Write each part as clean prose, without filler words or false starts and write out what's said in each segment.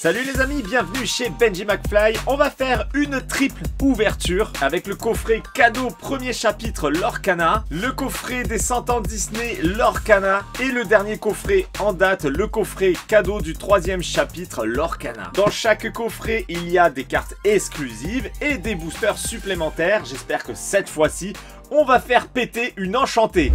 Salut les amis, bienvenue chez Benji McFly. On va faire une triple ouverture avec le coffret cadeau premier chapitre Lorcana, le coffret des 100 ans Disney Lorcana et le dernier coffret en date, le coffret cadeau du troisième chapitre Lorcana. Dans chaque coffret, il y a des cartes exclusives et des boosters supplémentaires. J'espère que cette fois-ci, on va faire péter une enchantée.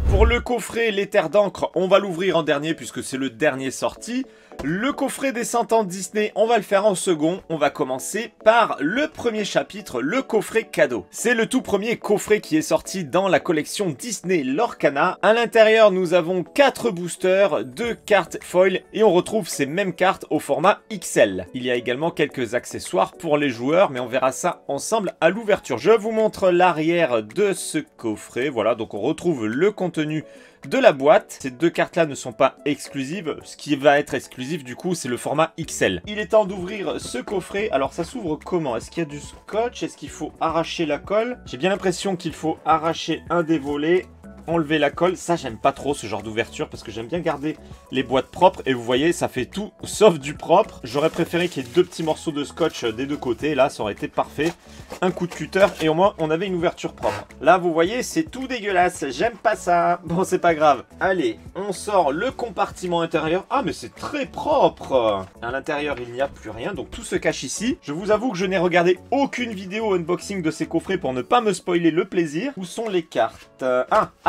Pour le coffret Les Terres d'encre, on va l'ouvrir en dernier puisque c'est le dernier sorti. Le coffret des 100 ans Disney, on va le faire en second. On va commencer par le premier chapitre, le coffret cadeau. C'est le tout premier coffret qui est sorti dans la collection Disney Lorcana. À l'intérieur, nous avons 4 boosters, 2 cartes foil et on retrouve ces mêmes cartes au format XL. Il y a également quelques accessoires pour les joueurs, mais on verra ça ensemble à l'ouverture. Je vous montre l'arrière de ce coffret. Voilà, donc on retrouve le contenu de la boîte. Ces deux cartes là ne sont pas exclusives. Ce qui va être exclusif du coup c'est le format XL. Il est temps d'ouvrir ce coffret. Alors ça s'ouvre comment? Est-ce qu'il y a du scotch? Est-ce qu'il faut arracher la colle? J'ai bien l'impression qu'il faut arracher un des volets, enlever la colle. Ça j'aime pas trop ce genre d'ouverture parce que j'aime bien garder les boîtes propres et vous voyez ça fait tout sauf du propre. J'aurais préféré qu'il y ait 2 petits morceaux de scotch des deux côtés. Là ça aurait été parfait. Un coup de cutter et au moins on avait une ouverture propre. Là vous voyez c'est tout dégueulasse. J'aime pas ça. Bon c'est pas grave. Allez on sort le compartiment intérieur. Ah mais c'est très propre. À l'intérieur il n'y a plus rien donc tout se cache ici. Je vous avoue que je n'ai regardé aucune vidéo unboxing de ces coffrets pour ne pas me spoiler le plaisir. Où sont les cartes?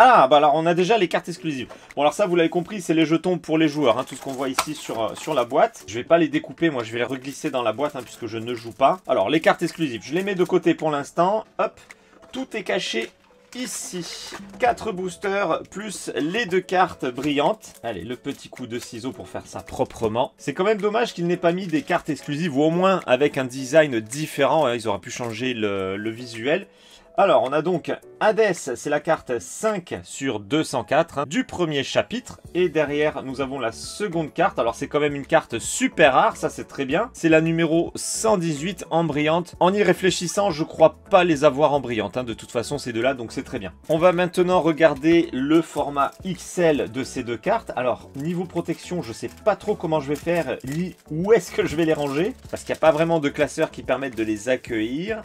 Ah bah alors on a déjà les cartes exclusives. Bon alors ça vous l'avez compris c'est les jetons pour les joueurs hein, tout ce qu'on voit ici sur la boîte. Je vais pas les découper, moi je vais les reglisser dans la boîte hein, puisque je ne joue pas. Alors les cartes exclusives, je les mets de côté pour l'instant. Hop, tout est caché ici. 4 boosters plus les 2 cartes brillantes. Allez, le petit coup de ciseau pour faire ça proprement. C'est quand même dommage qu'il n'ait pas mis des cartes exclusives ou au moins avec un design différent. Hein, ils auraient pu changer le visuel. Alors, on a donc Hades, c'est la carte 5 sur 204 hein, du premier chapitre. Et derrière, nous avons la seconde carte. Alors, c'est quand même une carte super rare, ça c'est très bien. C'est la numéro 118 en brillante. En y réfléchissant, je crois pas les avoir en brillante. Hein. De toute façon, ces deux-là, donc c'est très bien. On va maintenant regarder le format XL de ces deux cartes. Alors, niveau protection, je sais pas trop comment je vais faire, ni où est-ce que je vais les ranger. Parce qu'il n'y a pas vraiment de classeurs qui permettent de les accueillir.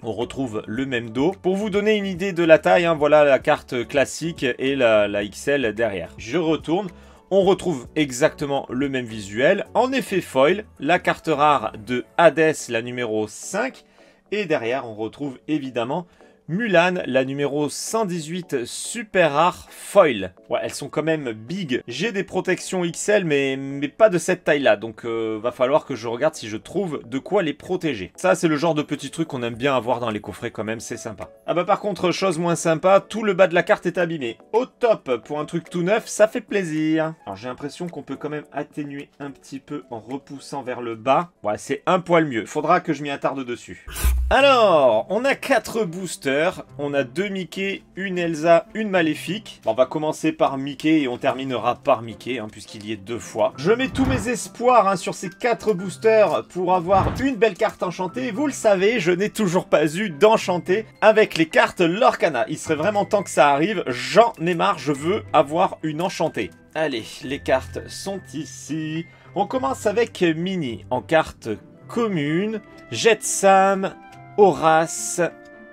On retrouve le même dos. Pour vous donner une idée de la taille, hein, voilà la carte classique et la XL derrière. Je retourne. On retrouve exactement le même visuel. En effet foil, la carte rare de Hades, la numéro 5. Et derrière, on retrouve évidemment Mulan, la numéro 118 super rare foil. Ouais, elles sont quand même big. J'ai des protections XL, mais pas de cette taille-là. Donc, va falloir que je regarde si je trouve de quoi les protéger. Ça, c'est le genre de petit truc qu'on aime bien avoir dans les coffrets quand même. C'est sympa. Ah bah par contre, chose moins sympa, tout le bas de la carte est abîmé. Au top, pour un truc tout neuf, ça fait plaisir. Alors, j'ai l'impression qu'on peut quand même atténuer un petit peu en repoussant vers le bas. Ouais, c'est un poil mieux. Faudra que je m'y attarde dessus. Alors, on a 4 boosters. On a 2 Mickey, une Elsa, une Maléfique. On va commencer par Mickey et on terminera par Mickey, hein, puisqu'il y est 2 fois. Je mets tous mes espoirs hein, sur ces 4 boosters pour avoir une belle carte enchantée. Vous le savez, je n'ai toujours pas eu d'enchanté avec les cartes Lorcana. Il serait vraiment temps que ça arrive. J'en ai marre, je veux avoir une enchantée. Allez, les cartes sont ici. On commence avec Minnie en carte commune. Jetsam, Horace,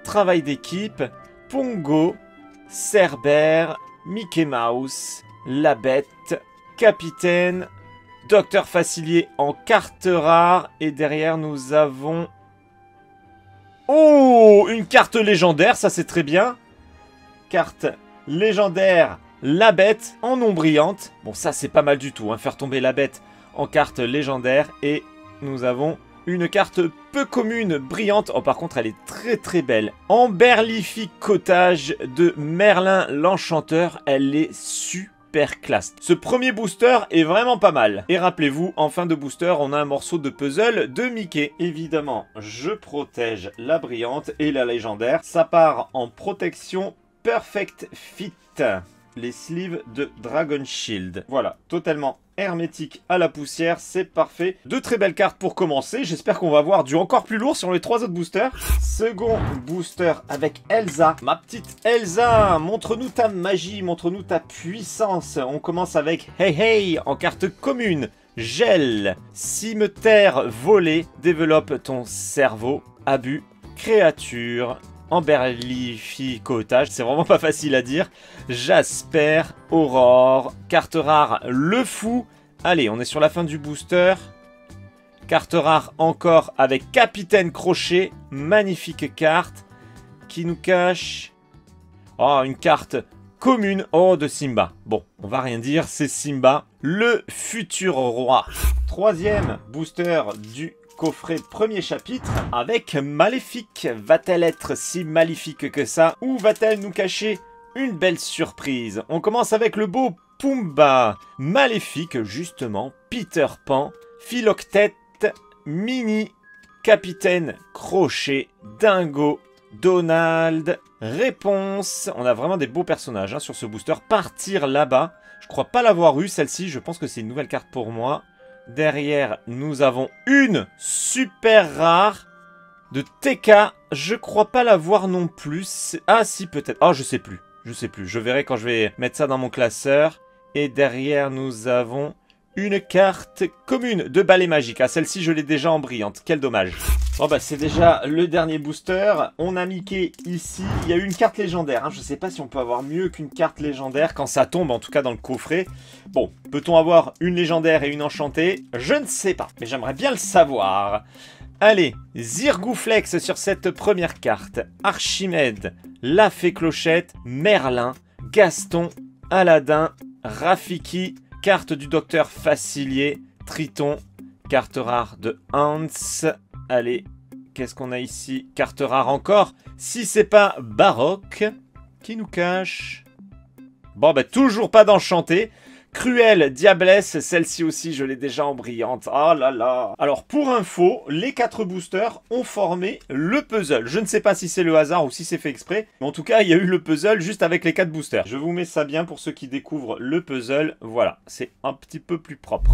Travail d'équipe, Pongo, Cerbère, Mickey Mouse, La Bête, Capitaine, Docteur Facilier en carte rare. Et derrière, nous avons... Oh, une carte légendaire, ça c'est très bien. Carte légendaire, La Bête en non brillante. Bon, ça c'est pas mal du tout, hein, faire tomber La Bête en carte légendaire. Et nous avons... une carte peu commune, brillante. Oh, par contre, elle est très très belle. Amberlifique Cottage de Merlin l'Enchanteur. Elle est super classe. Ce premier booster est vraiment pas mal. Et rappelez-vous, en fin de booster, on a un morceau de puzzle de Mickey. Évidemment, je protège la brillante et la légendaire. Ça part en protection Perfect Fit. Les sleeves de Dragon Shield. Voilà, totalement hermétique à la poussière, c'est parfait. 2 très belles cartes pour commencer. J'espère qu'on va avoir du encore plus lourd sur les 3 autres boosters. Second booster avec Elsa. Ma petite Elsa, montre-nous ta magie, montre-nous ta puissance. On commence avec Hey Hey en carte commune. Gel. Cimetière volé. Développe ton cerveau. Abus. Créature. Emberlificotage. C'est vraiment pas facile à dire. Jasper. Aurore. Carte rare. Le fou. Allez, on est sur la fin du booster. Carte rare encore avec Capitaine Crochet. Magnifique carte. Qui nous cache... Oh, une carte commune. Oh, de Simba. Bon, on va rien dire, c'est Simba, le futur roi. Troisième booster du coffret premier chapitre avec Maléfique. Va-t-elle être si maléfique que ça? Ou va-t-elle nous cacher une belle surprise? On commence avec le beau Pumba. Maléfique, justement. Peter Pan. Philoctète. Mini. Capitaine Crochet. Dingo. Donald, réponse. On a vraiment des beaux personnages hein, sur ce booster. Partir là-bas. Je crois pas l'avoir eu celle-ci. Je pense que c'est une nouvelle carte pour moi. Derrière, nous avons une super rare de TK. Je crois pas l'avoir non plus. Ah si, peut-être. Ah, je sais plus. Je sais plus. Je verrai quand je vais mettre ça dans mon classeur. Et derrière, nous avons une carte commune de balai magique. Ah, celle-ci, je l'ai déjà en brillante. Quel dommage. Bon bah c'est déjà le dernier booster. On a Mickey ici. Il y a eu une carte légendaire. Hein. Je sais pas si on peut avoir mieux qu'une carte légendaire quand ça tombe, en tout cas dans le coffret. Bon, peut-on avoir une légendaire et une enchantée? Je ne sais pas, mais j'aimerais bien le savoir. Allez, Zirgouflex sur cette première carte. Archimède, La Fée Clochette, Merlin, Gaston, Aladdin, Rafiki, carte du docteur Facilier, Triton, carte rare de Hans. Allez, qu'est-ce qu'on a ici? Carte rare encore. Si c'est pas Baroque, qui nous cache? Bon, bah toujours pas d'enchanté. Cruelle Diablesse, celle-ci aussi, je l'ai déjà en brillante. Oh là là. Alors, pour info, les 4 boosters ont formé le puzzle. Je ne sais pas si c'est le hasard ou si c'est fait exprès. Mais en tout cas, il y a eu le puzzle juste avec les 4 boosters. Je vous mets ça bien pour ceux qui découvrent le puzzle. Voilà, c'est un petit peu plus propre.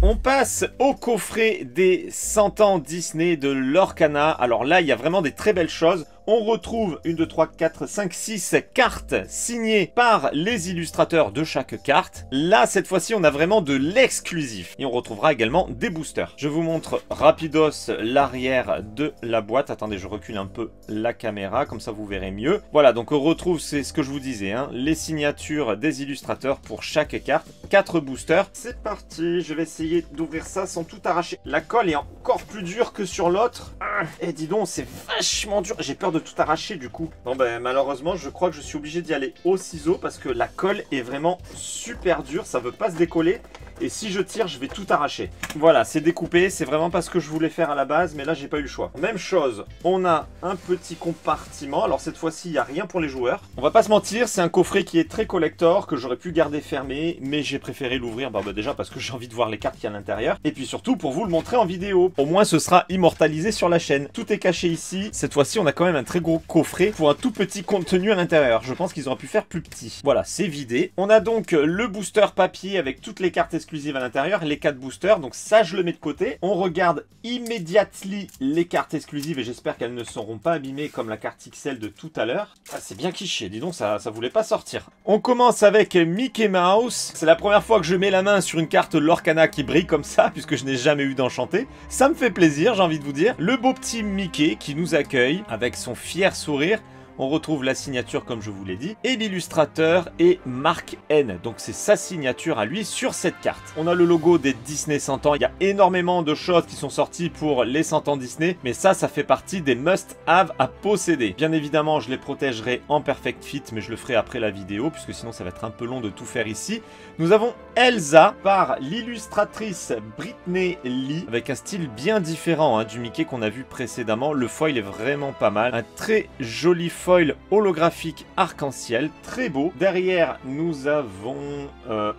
On passe au coffret des 100 ans Disney de Lorcana. Alors là, il y a vraiment des très belles choses. On retrouve 1, 2, 3, 4, 5, 6 cartes signées par les illustrateurs de chaque carte. Là, cette fois-ci, on a vraiment de l'exclusif. Et on retrouvera également des boosters. Je vous montre rapidos l'arrière de la boîte. Attendez, je recule un peu la caméra, comme ça vous verrez mieux. Voilà, donc on retrouve, c'est ce que je vous disais, hein, les signatures des illustrateurs pour chaque carte. 4 boosters. C'est parti, je vais essayer d'ouvrir ça sans tout arracher. La colle est encore plus dure que sur l'autre. Et dis donc, c'est vachement dur. J'ai peur de tout arracher du coup. Bon ben malheureusement je crois que je suis obligé d'y aller au ciseau parce que la colle est vraiment super dure, ça veut pas se décoller et si je tire je vais tout arracher. Voilà, c'est découpé, c'est vraiment pas ce que je voulais faire à la base mais là j'ai pas eu le choix. Même chose, on a un petit compartiment, alors cette fois-ci il n'y a rien pour les joueurs. On va pas se mentir, c'est un coffret qui est très collector que j'aurais pu garder fermé mais j'ai préféré l'ouvrir déjà parce que j'ai envie de voir les cartes qu'il y a à l'intérieur et puis surtout pour vous le montrer en vidéo. Au moins ce sera immortalisé sur la chaîne. Tout est caché ici, cette fois-ci on a quand même un très gros coffret pour un tout petit contenu à l'intérieur. Je pense qu'ils auraient pu faire plus petit. Voilà, c'est vidé. On a donc le booster papier avec toutes les cartes exclusives à l'intérieur, les 4 boosters. Donc ça, je le mets de côté. On regarde immédiatement les cartes exclusives et j'espère qu'elles ne seront pas abîmées comme la carte XL de tout à l'heure. Ah, c'est bien quiché. Dis donc, ça voulait pas sortir. On commence avec Mickey Mouse. C'est la première fois que je mets la main sur une carte Lorcana qui brille comme ça, puisque je n'ai jamais eu d'enchanté. Ça me fait plaisir, j'ai envie de vous dire. Le beau petit Mickey qui nous accueille avec son fier sourire. On retrouve la signature comme je vous l'ai dit. Et l'illustrateur est Mark N. Donc c'est sa signature à lui sur cette carte. On a le logo des Disney 100 ans. Il y a énormément de choses qui sont sorties pour les 100 ans Disney. Mais ça fait partie des must-have à posséder. Bien évidemment, je les protégerai en Perfect Fit. Mais je le ferai après la vidéo. Puisque sinon, ça va être un peu long de tout faire ici. Nous avons Elsa par l'illustratrice Brittany Lee. Avec un style bien différent du Mickey qu'on a vu précédemment. Le foil est vraiment pas mal. Un très joli foil holographique arc-en-ciel, très beau. Derrière, nous avons...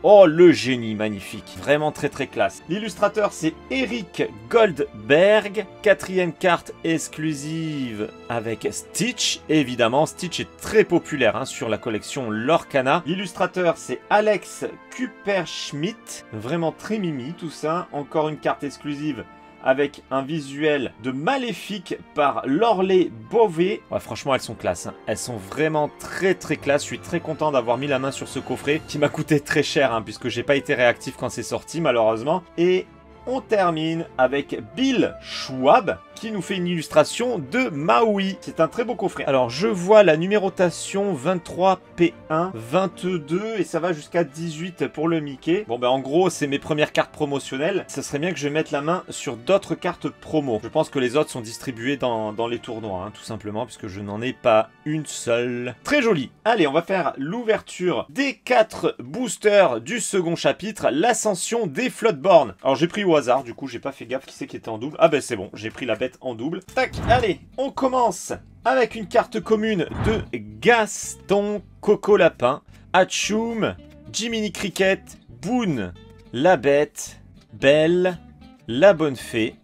oh, le génie magnifique. Vraiment très très classe. L'illustrateur, c'est Eric Goldberg. 4e carte exclusive avec Stitch. Évidemment, Stitch est très populaire sur la collection Lorcana. L'illustrateur, c'est Alex Kupperschmidt. Vraiment très mimi tout ça. Encore une carte exclusive avec un visuel de Maléfique par Loreley Beauvais. Ouais, franchement, elles sont classe, hein. Elles sont vraiment très classe. Je suis très content d'avoir mis la main sur ce coffret qui m'a coûté très cher, hein, puisque j'ai pas été réactif quand c'est sorti, malheureusement. Et on termine avec Bill Schwab qui nous fait une illustration de Maui. C'est un très beau coffret. Alors, je vois la numérotation 23P1, 22 et ça va jusqu'à 18 pour le Mickey. Bon, ben en gros, c'est mes premières cartes promotionnelles. Ça serait bien que je mette la main sur d'autres cartes promo. Je pense que les autres sont distribuées dans les tournois, hein, tout simplement, puisque je n'en ai pas une seule. Très joli. Allez, on va faire l'ouverture des 4 boosters du second chapitre, l'ascension des Floodborn. Alors, j'ai pris au hasard, du coup, j'ai pas fait gaffe qui c'est qui était en double. Ah ben, c'est bon, j'ai pris la bête en double. Tac, allez, on commence avec une carte commune de Gaston Coco Lapin, Hatchoum, Jiminy Cricket, Boone, la bête, Belle, la bonne fée,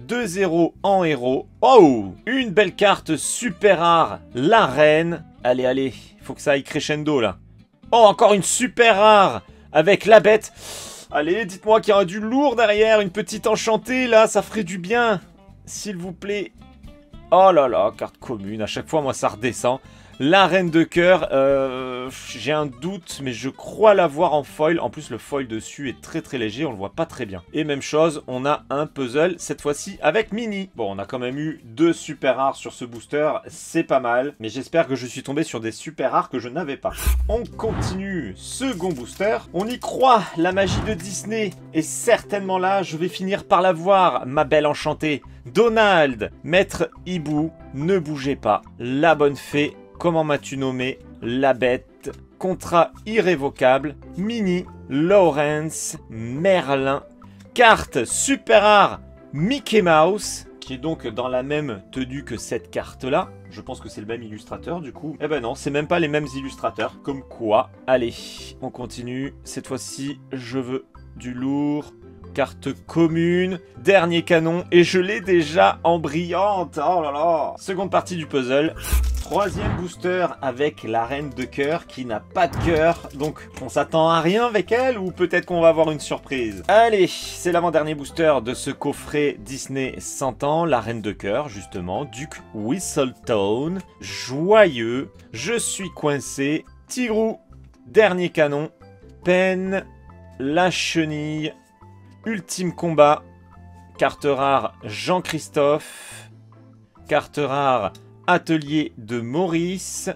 2-0 en héros. Oh, une belle carte super rare, la reine. Allez, allez, il faut que ça aille crescendo là. Oh, encore une super rare avec la bête. Allez, dites-moi qu'il y a du lourd derrière, une petite enchantée là, ça ferait du bien. S'il vous plaît. Oh là là, carte commune. À chaque fois, moi, ça redescend. La reine de cœur. J'ai un doute, mais je crois l'avoir en foil. En plus, le foil dessus est très léger. On le voit pas très bien. Et même chose, on a un puzzle, cette fois-ci, avec Minnie. Bon, on a quand même eu 2 super rares sur ce booster. C'est pas mal. Mais j'espère que je suis tombé sur des super rares que je n'avais pas. On continue. Second booster. On y croit. La magie de Disney est certainement là. Je vais finir par la voir, ma belle enchantée. Donald, Maître Hibou, ne bougez pas. La bonne fée, comment m'as-tu nommé? La bête, contrat irrévocable, Minnie, Lawrence, Merlin, carte super rare, Mickey Mouse, qui est donc dans la même tenue que cette carte-là. Je pense que c'est le même illustrateur du coup. Eh ben non, c'est même pas les mêmes illustrateurs. Comme quoi. Allez, on continue. Cette fois-ci, je veux du lourd. Carte commune, dernier canon, et je l'ai déjà en brillante. Oh là là. Seconde partie du puzzle. Troisième booster avec la reine de cœur qui n'a pas de cœur. Donc on s'attend à rien avec elle ou peut-être qu'on va avoir une surprise. Allez, c'est l'avant-dernier booster de ce coffret Disney 100 ans. La reine de cœur justement, Duke Whistletone, joyeux, je suis coincé, Tigrou, dernier canon, Peine, la chenille, ultime combat, carte rare Jean-Christophe, carte rare Atelier de Maurice,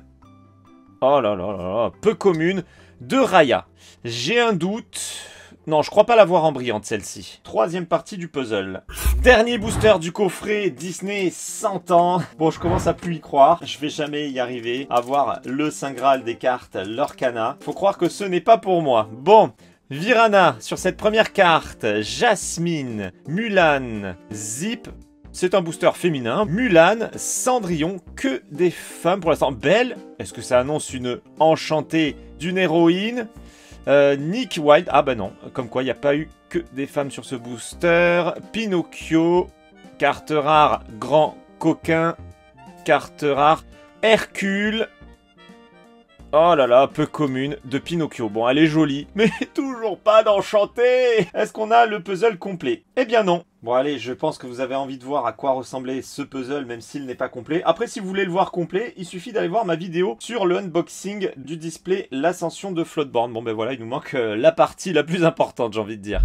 oh là là là là, peu commune, de Raya. J'ai un doute, non je crois pas l'avoir en brillante celle-ci. Troisième partie du puzzle. Dernier booster du coffret Disney 100 ans. Bon je commence à plus y croire, je vais jamais y arriver à voir le Saint Graal des cartes, l'Orcana. Faut croire que ce n'est pas pour moi. Bon. Virana, sur cette première carte, Jasmine, Mulan, Zip, c'est un booster féminin, Mulan, Cendrillon, que des femmes pour l'instant. Belle, est-ce que ça annonce une enchantée d'une héroïne? Nick Wilde, ah bah non, comme quoi il n'y a pas eu que des femmes sur ce booster. Pinocchio, carte rare, Grand Coquin, carte rare, Hercule. Oh là là, peu commune de Pinocchio. Bon, elle est jolie, mais toujours pas d'enchanté. Est-ce qu'on a le puzzle complet? Eh bien non. Bon allez, je pense que vous avez envie de voir à quoi ressemblait ce puzzle, même s'il n'est pas complet. Après, si vous voulez le voir complet, il suffit d'aller voir ma vidéo sur le unboxing du display L'Ascension de Floodborn. Bon ben voilà, il nous manque la partie la plus importante, j'ai envie de dire.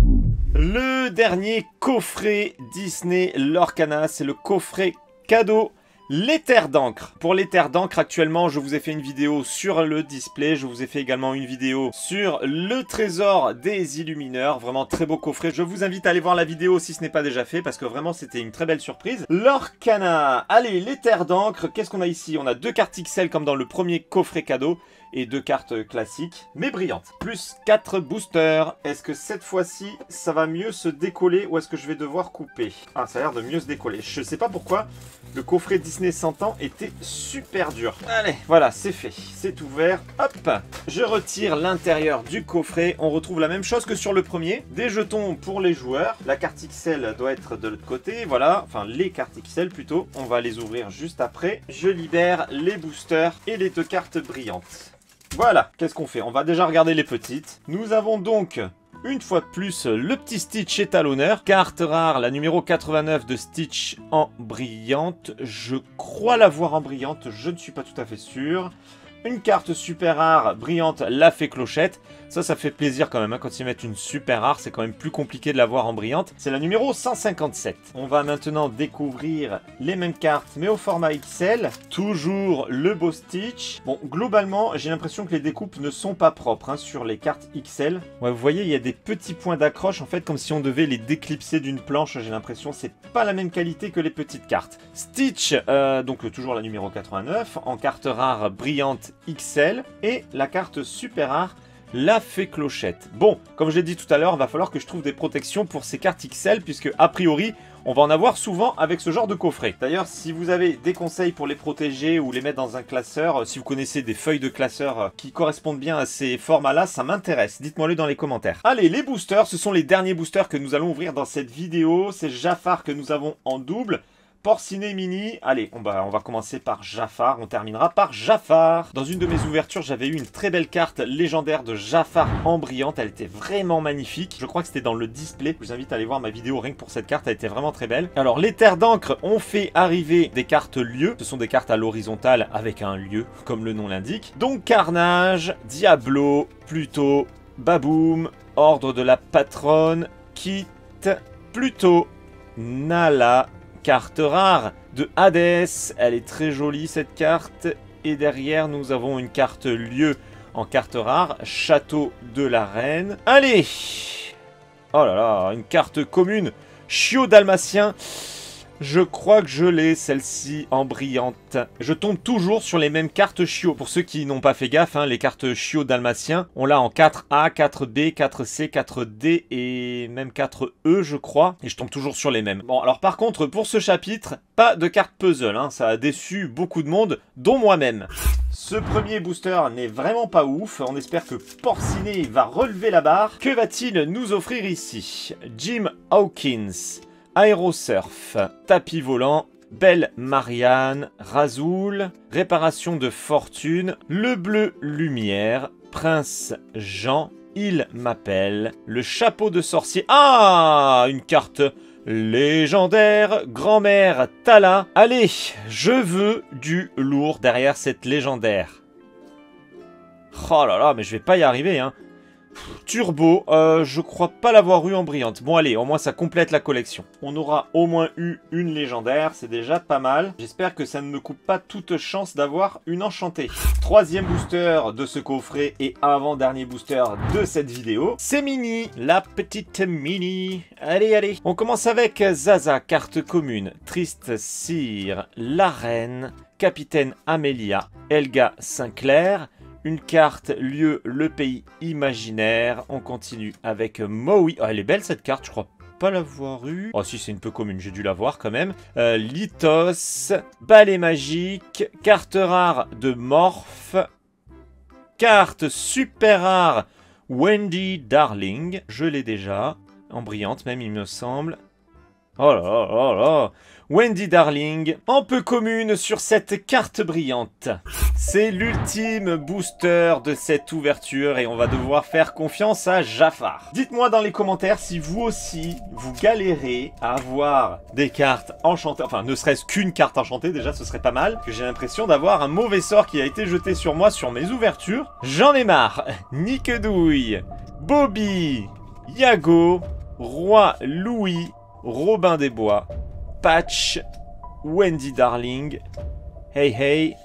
Le dernier coffret Disney Lorcana, c'est le coffret cadeau. Les terres d'encre. Pour les terres d'encre, actuellement, je vous ai fait une vidéo sur le display. Je vous ai fait également une vidéo sur le trésor des illumineurs. Vraiment très beau coffret. Je vous invite à aller voir la vidéo si ce n'est pas déjà fait parce que vraiment, c'était une très belle surprise. Lorcana. Allez, les terres d'encre. Qu'est-ce qu'on a ici? On a 2 cartes XL comme dans le premier coffret cadeau et 2 cartes classiques, mais brillantes. Plus 4 boosters. Est-ce que cette fois-ci, ça va mieux se décoller ou est-ce que je vais devoir couper? Ah, ça a l'air de mieux se décoller. Je sais pas pourquoi le coffret Disney 100 ans était super dur. Allez, voilà, c'est fait. C'est ouvert. Hop! Je retire l'intérieur du coffret. On retrouve la même chose que sur le premier. Des jetons pour les joueurs. La carte XL doit être de l'autre côté. Voilà, enfin les cartes XL plutôt. On va les ouvrir juste après. Je libère les boosters et les 2 cartes brillantes. Voilà, qu'est-ce qu'on fait? On va déjà regarder les petites. Nous avons donc une fois de plus, le petit Stitch est à l'honneur. Carte rare, la numéro 89 de Stitch en brillante. Je crois l'avoir en brillante, je ne suis pas tout à fait sûr. Une carte super rare, brillante, la fée clochette. Ça fait plaisir quand même, hein, quand ils mettent une super rare, c'est quand même plus compliqué de l'avoir en brillante. C'est la numéro 157. On va maintenant découvrir les mêmes cartes, mais au format XL. Toujours le beau Stitch. Bon, globalement, j'ai l'impression que les découpes ne sont pas propres, hein, sur les cartes XL. Ouais, vous voyez, il y a des petits points d'accroche, en fait, comme si on devait les déclipser d'une planche. J'ai l'impression que c'est pas la même qualité que les petites cartes. Stitch, donc toujours la numéro 89, en carte rare brillante XL. Et la carte super rare, la fée clochette. Bon, comme je l'ai dit tout à l'heure, il va falloir que je trouve des protections pour ces cartes XL, puisque a priori, on va en avoir souvent avec ce genre de coffret. D'ailleurs, si vous avez des conseils pour les protéger ou les mettre dans un classeur, si vous connaissez des feuilles de classeur qui correspondent bien à ces formats-là, ça m'intéresse. Dites-moi-le dans les commentaires. Allez, les boosters, ce sont les derniers boosters que nous allons ouvrir dans cette vidéo. C'est Jafar que nous avons en double. Porcinet Mini, allez, on va commencer par Jafar, on terminera par Jafar. Dans une de mes ouvertures, j'avais eu une très belle carte légendaire de Jafar en brillante, elle était vraiment magnifique. Je crois que c'était dans le display, je vous invite à aller voir ma vidéo rien que pour cette carte, elle était vraiment très belle. Alors, les terres d'encre ont fait arriver des cartes lieux, ce sont des cartes à l'horizontale avec un lieu, comme le nom l'indique. Donc, Carnage, Diablo, Pluto, Baboom, Ordre de la Patronne, Kit, Pluto, Nala, carte rare de Hades, elle est très jolie cette carte. Et derrière nous avons une carte lieu en carte rare, Château de la Reine. Allez, oh là là, une carte commune, Chiot Dalmatien. Je crois que je l'ai, celle-ci, en brillante. Je tombe toujours sur les mêmes cartes Chiot. Pour ceux qui n'ont pas fait gaffe, hein, les cartes Chiot Dalmatien, on l'a en 4A, 4B, 4C, 4D et même 4E, je crois. Et je tombe toujours sur les mêmes. Bon, alors par contre, pour ce chapitre, pas de carte puzzle. Hein, ça a déçu beaucoup de monde, dont moi-même. Ce premier booster n'est vraiment pas ouf. On espère que Porcinet va relever la barre. Que va-t-il nous offrir ici? Jim Hawkins, Aérosurf, Tapis Volant, Belle Marianne, Razoul, Réparation de Fortune, Le Bleu Lumière, Prince Jean, Il m'appelle, Le Chapeau de Sorcier. Ah, une carte légendaire, Grand-mère Tala. Allez, je veux du lourd derrière cette légendaire. Oh là là, mais je vais pas y arriver, hein. Turbo, je crois pas l'avoir eu en brillante. Bon allez, au moins ça complète la collection. On aura au moins eu une légendaire, c'est déjà pas mal. J'espère que ça ne me coupe pas toute chance d'avoir une enchantée. Troisième booster de ce coffret et avant-dernier booster de cette vidéo. C'est Mini, la petite Mini. Allez, allez. On commence avec Zaza, carte commune. Triste Cyr, la Reine, Capitaine Amélia, Helga Sinclair. Une carte, lieu, le pays imaginaire. On continue avec Maui. Ah, elle est belle cette carte, je crois pas l'avoir eue. Oh si, c'est une peu commune, j'ai dû la voir quand même. Lithos, Balai magique, carte rare de Morph, carte super rare Wendy Darling. Je l'ai déjà, en brillante même il me semble. Oh là là là là. Wendy Darling, en peu commune sur cette carte brillante. C'est l'ultime booster de cette ouverture et on va devoir faire confiance à Jafar. Dites-moi dans les commentaires si vous aussi, vous galérez à avoir des cartes enchantées. Enfin, ne serait-ce qu'une carte enchantée, déjà ce serait pas mal. Que j'ai l'impression d'avoir un mauvais sort qui a été jeté sur moi sur mes ouvertures. J'en ai marre. Niquedouille, Bobby, Yago, Roi Louis, Robin des Bois, Patch, Wendy Darling, Hey Hey,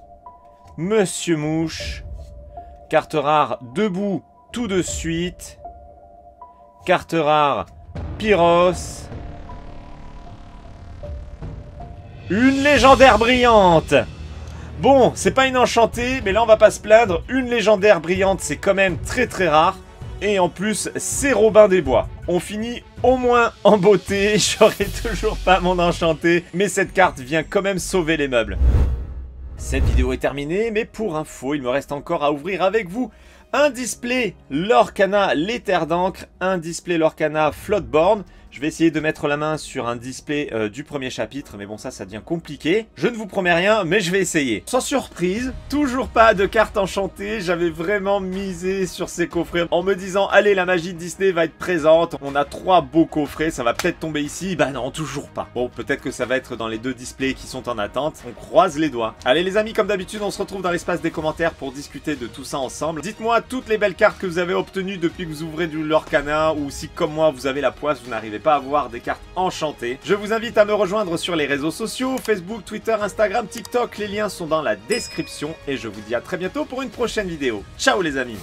Monsieur Mouche, carte rare Debout tout de suite, carte rare Pyros, une légendaire brillante. Bon, c'est pas une enchantée, mais là on va pas se plaindre, une légendaire brillante c'est quand même très très rare. Et en plus, c'est Robin des Bois. On finit au moins en beauté. J'aurai toujours pas mon enchanté. Mais cette carte vient quand même sauver les meubles. Cette vidéo est terminée. Mais pour info, il me reste encore à ouvrir avec vous un display Lorcana, les terres d'encre. Un display Lorcana Floodborn. Je vais essayer de mettre la main sur un display du premier chapitre, mais bon ça devient compliqué. Je ne vous promets rien, mais je vais essayer. Sans surprise, toujours pas de cartes enchantées. J'avais vraiment misé sur ces coffrets en me disant allez, la magie de Disney va être présente. On a 3 beaux coffrets, ça va peut-être tomber ici. Bah non, toujours pas. Bon, peut-être que ça va être dans les 2 displays qui sont en attente. On croise les doigts. Allez les amis, comme d'habitude, on se retrouve dans l'espace des commentaires pour discuter de tout ça ensemble. Dites-moi toutes les belles cartes que vous avez obtenues depuis que vous ouvrez du Lorcana, ou si comme moi vous avez la poisse, vous n'arrivez pas à avoir des cartes enchantées. Je vous invite à me rejoindre sur les réseaux sociaux, Facebook, Twitter, Instagram, TikTok. Les liens sont dans la description et je vous dis à très bientôt pour une prochaine vidéo. Ciao les amis!